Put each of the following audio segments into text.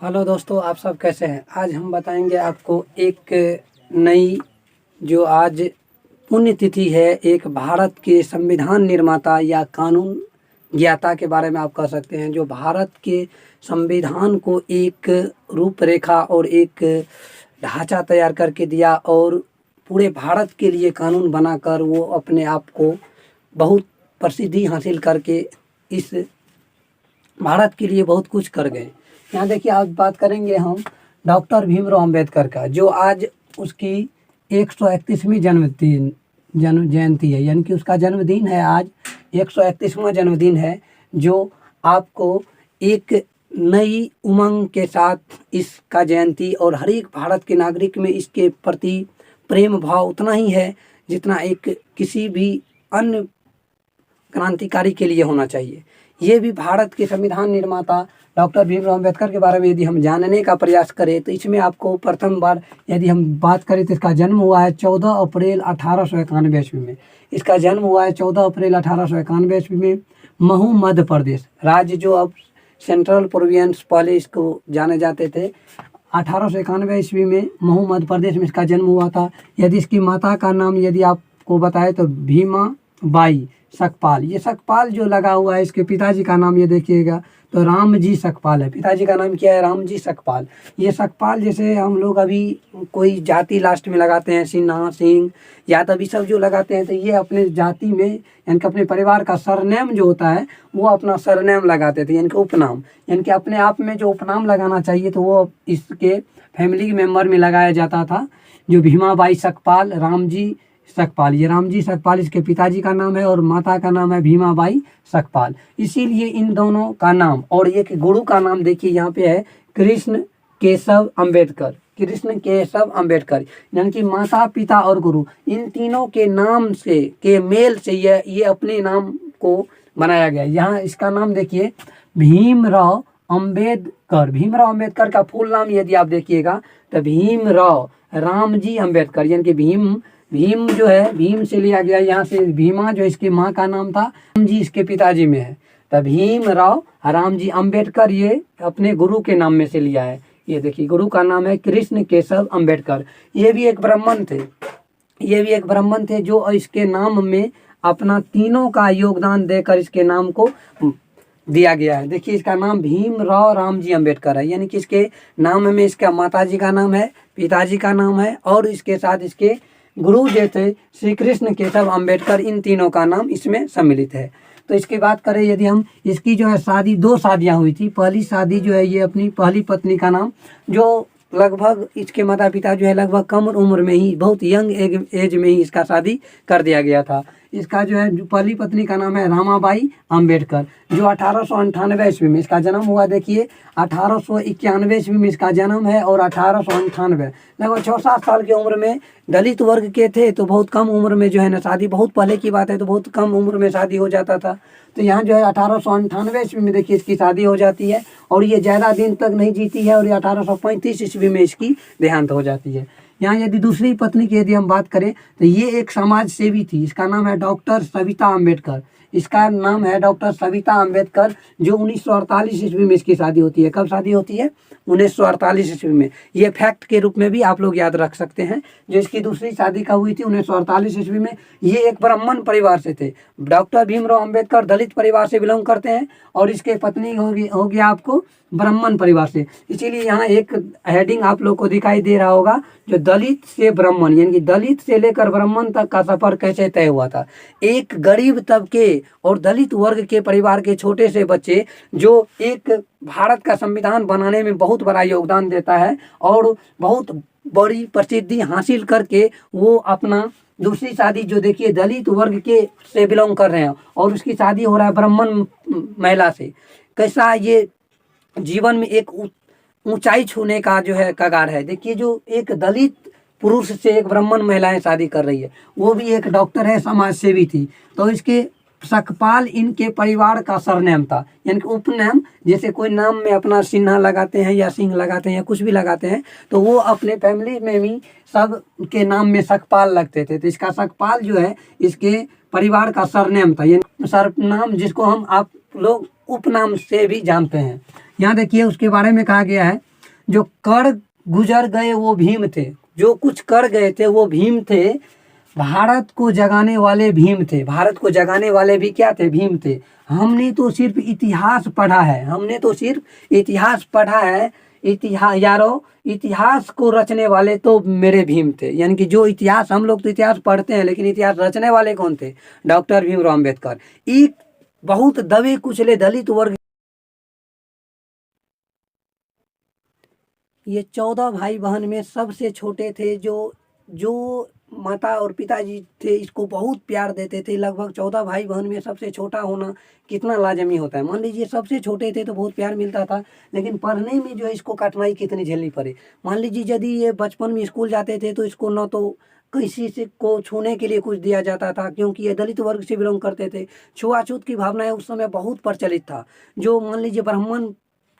Hello दोस्तों, आप सब कैसे हैं। आज हम बताएंगे आपको एक नई जो आज पुण्यतिथि है, एक भारत के संविधान निर्माता या कानून ज्ञाता के बारे में आप कह सकते हैं, जो भारत के संविधान को एक रूपरेखा और एक ढांचा तैयार करके दिया और पूरे भारत के लिए कानून बनाकर वो अपने आप को बहुत प्रसिद्धि हासिल करके इस भारत के लिए बहुत कुछ कर गए। यहाँ देखिए, आज बात करेंगे हम डॉक्टर भीमराव अंबेडकर का, जो आज उसकी 131वीं जन्म जयंती है, यानी कि उसका जन्मदिन है। आज 131वां जन्मदिन है, जो आपको एक नई उमंग के साथ इसका जयंती और हर एक भारत के नागरिक में इसके प्रति प्रेम भाव उतना ही है जितना एक किसी भी अन्य क्रांतिकारी के लिए होना चाहिए। ये भी भारत के संविधान निर्माता डॉक्टर भीमराव अंबेडकर के बारे में यदि हम जानने का प्रयास करें तो इसमें आपको प्रथम बार यदि हम बात करें तो इसका जन्म हुआ है 14 अप्रैल 1891 ईस्वी में। इसका जन्म हुआ है 14 अप्रैल 1891 ईस्वी में महू मध्य प्रदेश राज्य, जो अब सेंट्रल प्रोविंस पहले इसको जाने जाते थे। 1891 ईस्वी में महू मध्य प्रदेश में इसका जन्म हुआ था। यदि इसकी माता का नाम यदि आपको बताए तो भीमा बाई सकपाल। ये सकपाल जो लगा हुआ है, इसके पिताजी का नाम ये देखिएगा तो रामजी सकपाल है। पिताजी का नाम क्या है? रामजी सकपाल। ये सकपाल जैसे हम लोग अभी कोई जाति लास्ट में लगाते हैं, सिन्हा, सिंह या तभी सब जो लगाते हैं, तो ये अपने जाति में यानी कि अपने परिवार का सरनेम जो होता है वो अपना सरनेम लगाते थे, यानी कि उपनाम। यानी कि अपने आप में जो उपनाम लगाना चाहिए तो वो इसके फैमिली मेम्बर में लगाया जाता था, जो भीमाबाई सकपाल, रामजी सकपाल। ये रामजी सकपाल इसके पिताजी का नाम है और माता का नाम है भीमाबाई सकपाल। इसीलिए इन दोनों का नाम, और एक गुरु का नाम देखिए यहाँ पे है कृष्ण केशव अंबेडकर। कृष्ण केशव अंबेडकर यानी कि माता, पिता और गुरु, इन तीनों के नाम से के मेल से ये अपने नाम को बनाया गया। यहाँ इसका नाम देखिए भीमराव अंबेडकर। भीमराव अंबेडकर का फुल नाम यदि आप देखिएगा तो भीमराव रामजी अंबेडकर, यानी कि भीम जो है भीम से लिया गया। यहाँ से भीमा जो इसकी माँ का नाम था, रामजी इसके पिताजी में है, तो भीमराव रामजी अंबेडकर ये अपने गुरु के नाम में से लिया है। ये देखिए गुरु का नाम है कृष्ण केशव अंबेडकर। ये भी एक ब्राह्मण थे जो इसके नाम में अपना तीनों का योगदान देकर इसके नाम को दिया गया है। देखिए इसका नाम भीमराव रामजी अंबेडकर है, यानी कि इसके नाम में इसका माताजी का नाम है, पिताजी का नाम है और इसके साथ इसके गुरु जो थे श्री कृष्ण केशव अंबेडकर, इन तीनों का नाम इसमें सम्मिलित है। तो इसकी बात करें यदि हम, इसकी जो है शादी, 2 शादियां हुई थी। पहली शादी जो है ये अपनी पहली पत्नी का नाम, जो लगभग इसके माता पिता जो है लगभग कम उम्र में ही, बहुत यंग एज में ही इसका शादी कर दिया गया था। इसका जो है पहली पत्नी का नाम है रामाबाई अंबेडकर, जो 1898 ईस्वी में इसका जन्म हुआ। देखिए 1891 ईस्वी में इसका जन्म है और 1898 लगभग 6-7 साल की उम्र में, दलित वर्ग के थे तो बहुत कम उम्र में जो है ना शादी, बहुत पहले की बात है तो बहुत कम उम्र में शादी हो जाता था। तो यहाँ जो है 1898 ईस्वी में देखिए इसकी शादी हो जाती है और ये ज़्यादा दिन तक नहीं जीती है और ये 1835 ईस्वी में इसकी देहांत हो जाती है। यहाँ यदि दूसरी पत्नी की यदि हम बात करें तो ये एक समाज सेवी थी। इसका नाम है डॉक्टर सविता अंबेडकर। इसका नाम है डॉक्टर सविता अंबेडकर, जो 1948 ईस्वी में इसकी शादी होती है। कब शादी होती है? 1948 ईस्वी में। ये फैक्ट के रूप में भी आप लोग याद रख सकते हैं। जो इसकी दूसरी शादी कब हुई थी? 1948 ईस्वी में। ये एक ब्राह्मण परिवार से थे। डॉक्टर भीमराव अंबेडकर दलित परिवार से बिलोंग करते हैं और इसके पत्नी हो गया आपको ब्राह्मण परिवार से। इसीलिए यहाँ एक हेडिंग आप लोग को दिखाई दे रहा होगा, जो दलित से ब्राह्मण, यानी कि दलित से लेकर ब्राह्मण तक का सफर कैसे तय हुआ था। एक गरीब तबके और दलित वर्ग के परिवार के छोटे से बच्चे, जो एक भारत का संविधान बनाने में बहुत बड़ा योगदान देता है और बहुत बड़ी प्रसिद्धि हासिल करके वो अपना दूसरी शादी, जो देखिए दलित वर्ग के से बिलोंग कर रहे हैं और उसकी शादी हो रहा है ब्राह्मण महिला से। कैसा ये जीवन में एक ऊंचाई छूने का जो है कगार है। देखिए जो एक दलित पुरुष से एक ब्राह्मण महिलाएं शादी कर रही है, वो भी एक डॉक्टर है, समाज सेवी थी। तो इसके सकपाल इनके परिवार का सरनेम था, यानी कि उपनाम। जैसे कोई नाम में अपना सिन्हा लगाते हैं या सिंह लगाते हैं या कुछ भी लगाते हैं, तो वो अपने फैमिली में भी सब के नाम में सकपाल लगते थे। तो इसका सकपाल जो है इसके परिवार का सरनेम था, यानी सरनाम, जिसको हम आप लोग उपनाम से भी जानते हैं। यहाँ देखिए उसके बारे में कहा गया है जो कर गुजर गए वो भीम थे, जो कुछ कर गए थे वो भीम थे। भारत को जगाने वाले भीम थे, भारत को जगाने वाले भी क्या थे? भीम थे। हमने तो सिर्फ इतिहास पढ़ा है, हमने तो सिर्फ इतिहास पढ़ा है। इतिहास यारो, इतिहास को रचने वाले तो मेरे भीम थे। यानी कि जो इतिहास, हम लोग तो इतिहास पढ़ते हैं लेकिन इतिहास रचने वाले कौन थे? डॉक्टर भीमराव अम्बेडकर। एक बहुत दबे कुचले दलित वर्ग, ये 14 भाई बहन में सबसे छोटे थे। जो माता और पिताजी थे इसको बहुत प्यार देते थे। लगभग 14 भाई बहन में सबसे छोटा होना कितना लाजमी होता है। मान लीजिए सबसे छोटे थे तो बहुत प्यार मिलता था, लेकिन पढ़ने में जो है इसको कठिनाई कितनी झेलनी पड़े। मान लीजिए यदि ये बचपन में स्कूल जाते थे तो इसको न तो किसी से को छूने के लिए कुछ दिया जाता था, क्योंकि ये दलित वर्ग से बिलोंग करते थे। छुआछूत की भावनाएं उस समय बहुत प्रचलित था। जो मान लीजिए ब्राह्मण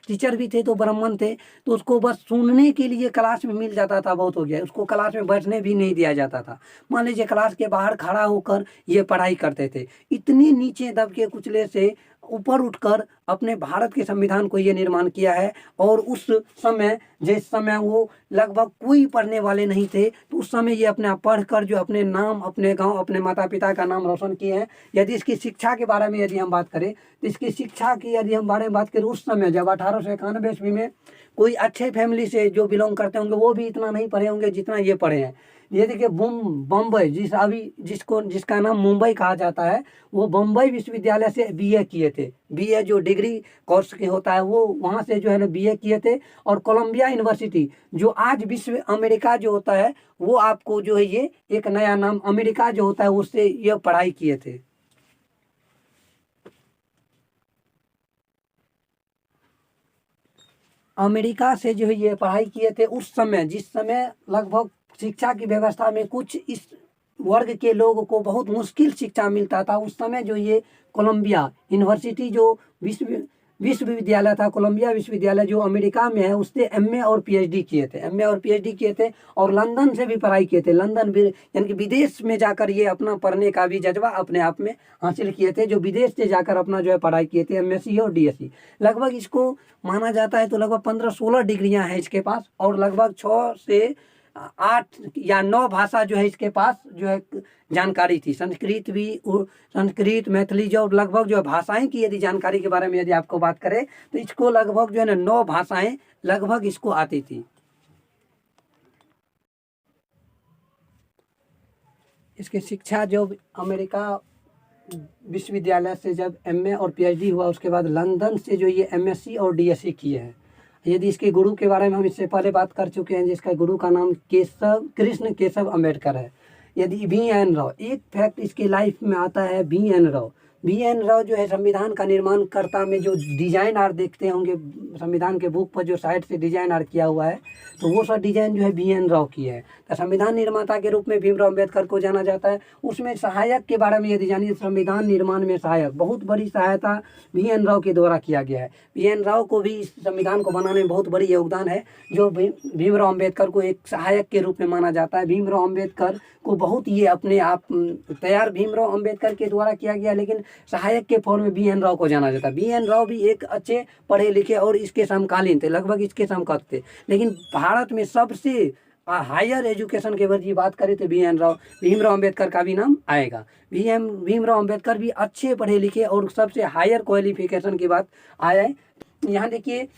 टीचर भी थे तो ब्राह्मण थे, तो उसको बस सुनने के लिए क्लास में मिल जाता था, बहुत हो गया। उसको क्लास में बैठने भी नहीं दिया जाता था। मान लीजिए क्लास के बाहर खड़ा होकर ये पढ़ाई करते थे। इतनी नीचे दबके कुचले से ऊपर उठकर अपने भारत के संविधान को ये निर्माण किया है। और उस समय, जिस समय वो लगभग कोई पढ़ने वाले नहीं थे, तो उस समय ये अपने आप पढ़कर जो अपने नाम, अपने गांव, अपने माता पिता का नाम रोशन किए हैं। यदि इसकी शिक्षा के बारे में यदि हम बात करें तो इसकी शिक्षा की यदि हम बारे में बात करें, उस समय जब 1891 ईस्वी में कोई अच्छे फैमिली से जो बिलोंग करते होंगे वो भी इतना नहीं पढ़े होंगे जितना ये पढ़े हैं। ये देखिए बम्बई, जिसका नाम मुंबई कहा जाता है, वो बम्बई विश्वविद्यालय से बीए किए थे। बीए जो डिग्री कोर्स के होता है वो वहाँ से जो है ना बीए किए थे। और कोलंबिया यूनिवर्सिटी, जो आज विश्व अमेरिका जो होता है, वो आपको जो है ये एक नया नाम अमेरिका जो होता है उससे ये पढ़ाई किए थे। अमेरिका से जो है ये पढ़ाई किए थे उस समय, जिस समय लगभग शिक्षा की व्यवस्था में कुछ इस वर्ग के लोगों को बहुत मुश्किल शिक्षा मिलता था। उस समय जो ये कोलंबिया यूनिवर्सिटी जो विश्वविद्यालय था, कोलंबिया विश्वविद्यालय जो अमेरिका में है, उससे एमए और पीएचडी किए थे। एमए और पीएचडी किए थे और लंदन से भी पढ़ाई किए थे। लंदन भी यानी कि विदेश में जाकर ये अपना पढ़ने का भी जज्बा अपने आप में हासिल किए थे। जो विदेश से जाकर अपना जो है पढ़ाई किए थे, एमएससी और डीएससी। लगभग इसको माना जाता है तो लगभग 15-16 डिग्रियां हैं इसके पास। और लगभग 6 से 8 या 9 भाषा जो है इसके पास जो है जानकारी थी। संस्कृत भी, संस्कृत, मैथिली, जो लगभग जो भाषाएं की यदि जानकारी के बारे में यदि आपको बात करें तो इसको लगभग जो है ना 9 भाषाएं लगभग इसको आती थी। इसकी शिक्षा जो अमेरिका विश्वविद्यालय से जब एमए और पीएचडी हुआ, उसके बाद लंदन से जो ये एमएससी और डीएससी किए हैं। यदि इसके गुरु के बारे में हम इससे पहले बात कर चुके हैं, जिसका गुरु का नाम कृष्ण केशव अम्बेडकर है। यदि BN राव, एक फैक्ट इसके लाइफ में आता है, BN राव। BN राव जो है संविधान का निर्माणकर्ता में जो डिजाइन आर देखते होंगे संविधान के बुक पर, जो साइड से डिजाइन आर किया हुआ है, तो वो सब डिजाइन जो है BN राव की है। तो संविधान निर्माता के रूप में भीमराव अम्बेडकर को जाना जाता है। उसमें सहायक के बारे में यदि जानिए, संविधान निर्माण में सहायक, बहुत बड़ी सहायता BN राव के द्वारा किया गया है। BN राव को भी इस संविधान को बनाने में बहुत बड़ी योगदान है, जो भीमराव अम्बेडकर को एक सहायक के रूप में माना जाता है। भीमराव अम्बेडकर को बहुत ये अपने आप तैयार भीमराव अम्बेडकर के द्वारा किया गया, लेकिन सहायक के फॉर्म में BN राव को जाना जाता है। BN राव भी एक अच्छे पढ़े लिखे और इसके समकालीन थे, लगभग इसके समकक्ष थे। लेकिन भारत में सबसे हायर एजुकेशन के वर्ग की बात करें तो BN राव, भीमराव अम्बेडकर का भी नाम आएगा। भीमराव अम्बेडकर भी अच्छे पढ़े लिखे और सबसे हायर क्वालिफिकेशन की बात आए। यहाँ देखिए,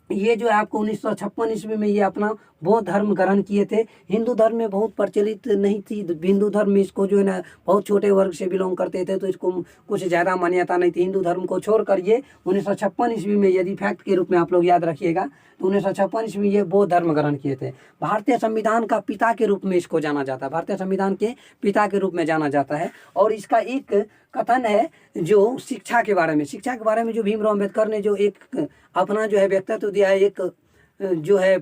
ये जो है आपको 1956 ईस्वी में ये अपना बौद्ध धर्म ग्रहण किए थे। हिंदू धर्म में बहुत प्रचलित नहीं थी। हिंदू धर्म में इसको जो है ना बहुत छोटे वर्ग से बिलोंग करते थे, तो इसको कुछ ज़्यादा मान्यता नहीं थी। हिंदू धर्म को छोड़कर ये 1956 ईस्वी में, यदि फैक्ट के रूप में आप लोग याद रखिएगा, तो 1956 ईस्वी में ये बौद्ध धर्म ग्रहण किए थे। भारतीय संविधान का पिता के रूप में इसको जाना जाता है, भारतीय संविधान के पिता के रूप में जाना जाता है। और इसका एक कथन है जो शिक्षा के बारे में, शिक्षा के बारे में जो भीमराव अम्बेडकर ने जो एक अपना जो है व्यक्तित्व दिया है, एक जो है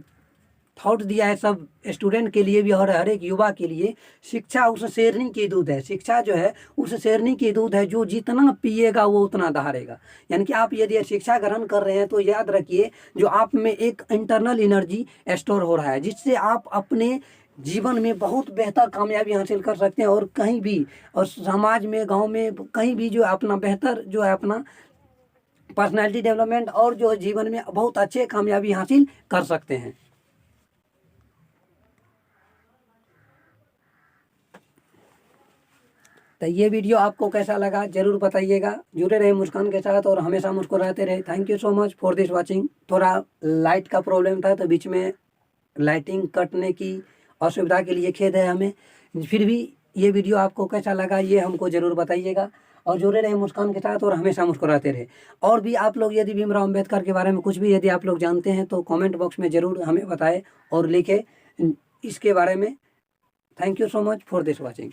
थॉट दिया है सब स्टूडेंट के लिए भी और हर एक युवा के लिए। शिक्षा उस शेरनी की दूध है, शिक्षा जो है उस शेरनी की दूध है, जो जितना पिएगा वो उतना दहाड़ेगा। यानी कि आप यदि शिक्षा ग्रहण कर रहे हैं तो याद रखिए, जो आप में एक इंटरनल एनर्जी स्टोर हो रहा है, जिससे आप अपने जीवन में बहुत बेहतर कामयाबी हासिल कर सकते हैं। और कहीं भी, और समाज में, गांव में, कहीं भी जो अपना बेहतर जो है अपना पर्सनैलिटी डेवलपमेंट और जो है जीवन में बहुत अच्छे कामयाबी हासिल कर सकते हैं। तो ये वीडियो आपको कैसा लगा ज़रूर बताइएगा। जुड़े रहे मुस्कान के साथ और हमेशा मुस्कुराते रहे। Thank you so much for this watching. थोड़ा लाइट का प्रॉब्लम था तो बीच में लाइटिंग कटने की असुविधा के लिए खेद है हमें। फिर भी ये वीडियो आपको कैसा लगा ये हमको ज़रूर बताइएगा और जुड़े रहे मुस्कान के साथ और हमेशा मुस्कुराते रहे। और भी आप लोग यदि भीमराव अम्बेडकर के बारे में कुछ भी यदि आप लोग जानते हैं तो कमेंट बॉक्स में ज़रूर हमें बताएं और लिखें इसके बारे में। Thank you so much for this watching.